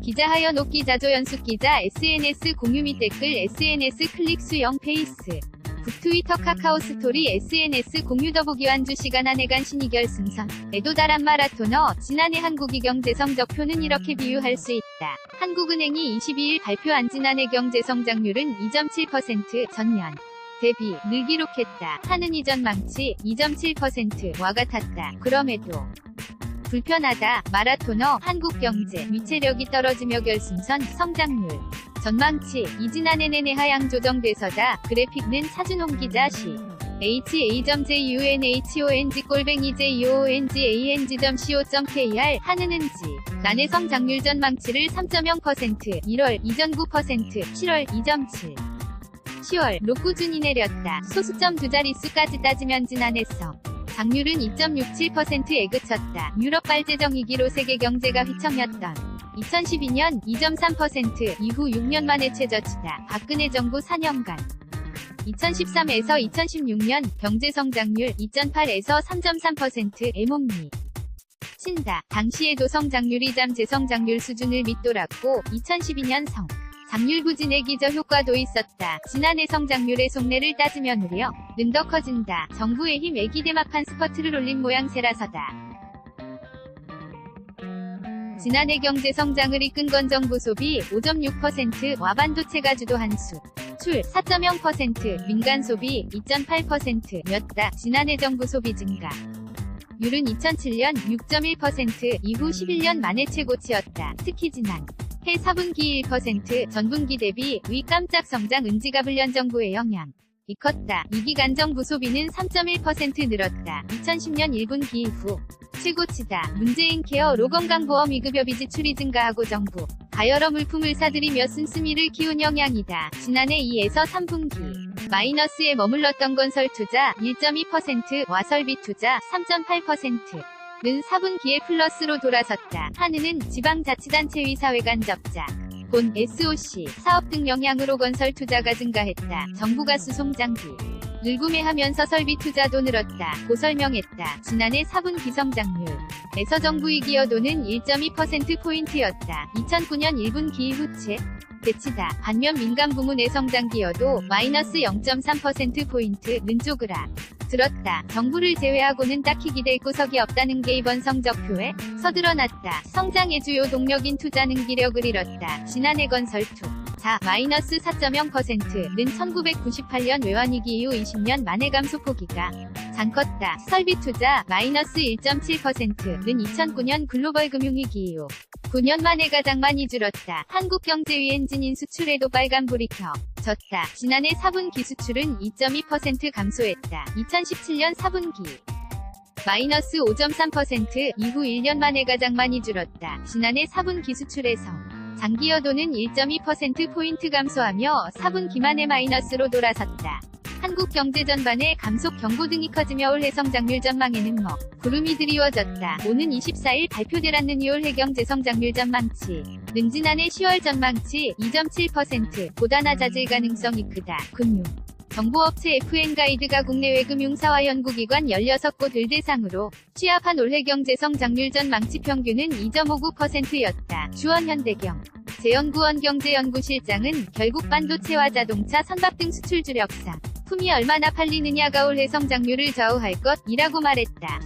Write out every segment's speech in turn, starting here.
기자 하연옥 기자 조연숙 기자 SNS 공유 및 댓글 SNS 클릭 수 0 페이스 북 트위터 카카오 스토리 SNS 공유 더보기완 주시간 한해간 신의결승선 에도다란 마라토너 지난해 한국이 경제 성적표는 이렇게 비유할 수 있다. 한국은행이 22일 발표한 지난해 경제 성장률은 2.7% 전년 대비 늘 기록했다. 하는 이전 망치 2.7%와 같았다. 그럼에도 불편하다. 마라토너 한국 경제 위체력이 떨어지며 결승선 성장률 전망치 지난해 내내 하향 조정돼서다. 그래픽은 차준홍 기자 시 ha.junghong@joongang.co.kr 한은은지 난해 성장률 전망치를 3.0% 1월 2.9% 7월 2.7 10월로 꾸준히 내렸다. 소수점 두 자릿수까지 따지면 지난해서 장률은 2.67%에 그쳤다. 유럽 발제정위기로 세계 경제가 휘청였던 2012년 2.3% 이후 6년 만에 최저치다. 박근혜 정부 4년간 2013에서 2016년 경제 성장률 2.8에서 3.3%에 몸미 친다. 당시에도 성장률이 잠재성장률 수준을 밑돌았고 2012년 장률 부진의 기저 효과도 있었다. 지난해 성장률의 속내를 따지면 우려는 더 커진다. 정부의 힘에 기대막판 스퍼트를 올린 모양새라서다. 지난해 경제 성장을 이끈 건 정부 소비 5.6%와 반도체가 주도한 수출 4.0%, 민간 소비 2.8%였다. 지난해 정부 소비 증가 율은 2007년 6.1% 이후 11년 만에 최고치였다. 특히 지난 해 4분기 1%, 전분기 대비 위 깜짝 성장 은지가불년 정부의 영향이 컸다. 이 기간 정부 소비는 3.1% 늘었다. 2010년 1분기 이후 최고치다. 문재인 케어로 건강보험 위급여비 지출이 증가하고 정부가 여러 물품을 사들이며 씀씀이를 키운 영향이다. 지난해 2에서 3분기 마이너스에 머물렀던 건설 투자 1.2%와 설비 투자 3.8%는 4분기에 플러스로 돌아섰다. 한은은 지방자치단체 위사회 간접자 본 SOC 사업 등 영향으로 건설 투자가 증가했다. 정부가 수송장비 늘 구매하면서 설비 투자도 늘었다. 고 설명했다. 지난해 4분기 성장률에서 정부의 기여도는 1.2%포인트였다. 2009년 1분기 이후 대치다. 반면 민간 부문의 성장 기여도 마이너스 0.3%포인트는 쪼그라들었다. 정부를 제외하고는 딱히 기댈 구석이 없다는 게 이번 성적표에서 드러났다. 성장의 주요 동력인 투자는 기력을 잃었다. 지난해 건설 투자 마이너스 4.0%는 1998년 외환위기 이후 20년 만에 감소폭이가 장 컸다. 설비 투자 마이너스 1.7%는 2009년 글로벌 금융위기 이후 9년 만에 가장 많이 줄었다. 한국경제위 엔진인 수출에도 빨간불이 켜졌다. 지난해 4분기 수출은 2.2% 감소했다. 2017년 4분기 마이너스 5.3% 이후 1년 만에 가장 많이 줄었다. 지난해 4분기 수출에서 장기여도는 1.2%포인트 감소하며 4분기 만에 마이너스로 돌아섰다. 한국 경제 전반의 감속 경고 등이 커지며 올해 성장률 전망에는 구름이 드리워졌다. 오는 24일 발표되라는 2월 경제 성장률 전망치는 지난해 10월 전망치 2.7%보다 낮아질 가능성이 크다. 금융 정보업체 FN가이드가 국내외 금융사와 연구기관 16곳을 대상으로 취합한 올해 경제 성장률 전망치 평균은 2.59%였다. 주원현대경 재연구원 경제연구실장은 결국 반도체와 자동차, 선박 등 수출 주력상 품이 얼마나 팔리느냐가 올해 성장률을 좌우할 것이라고 말했다.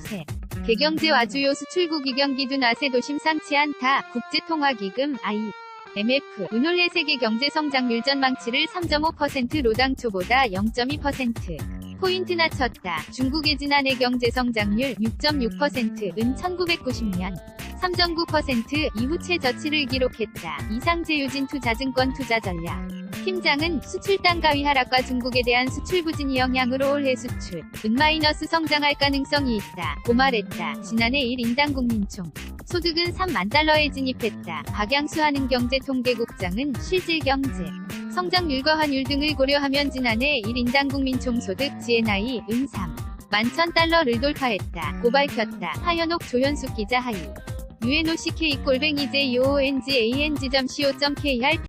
세계경제와 주요 수출국 이경 기준 아세도 심상치 않다. 국제통화기금 IMF는 올해 세계 경제 성장률 전망치를 3.5%로 당초보다 0.2%포인트 낮췄다. 중국의 지난해 경제 성장률 6.6%는 1990년 3.9% 이후 최저치를 기록했다. 이상재유진 투자증권 투자전략 팀장은 수출 단가위 하락과 중국에 대한 수출 부진이 영향으로 올해 수출은 마이너스 성장할 가능성이 있다. 고 말했다. 지난해 1인당 국민총 소득은 3만 달러에 진입했다. 박양수 한은경제통계국장은 실질경제 성장률과 환율 등을 고려하면 지난해 1인당 국민총 소득 GNI은 3만 1,000달러를 돌파했다. 고 밝혔다. 하연옥 조연숙 기자 하이 UNOCK@joongang.co.kr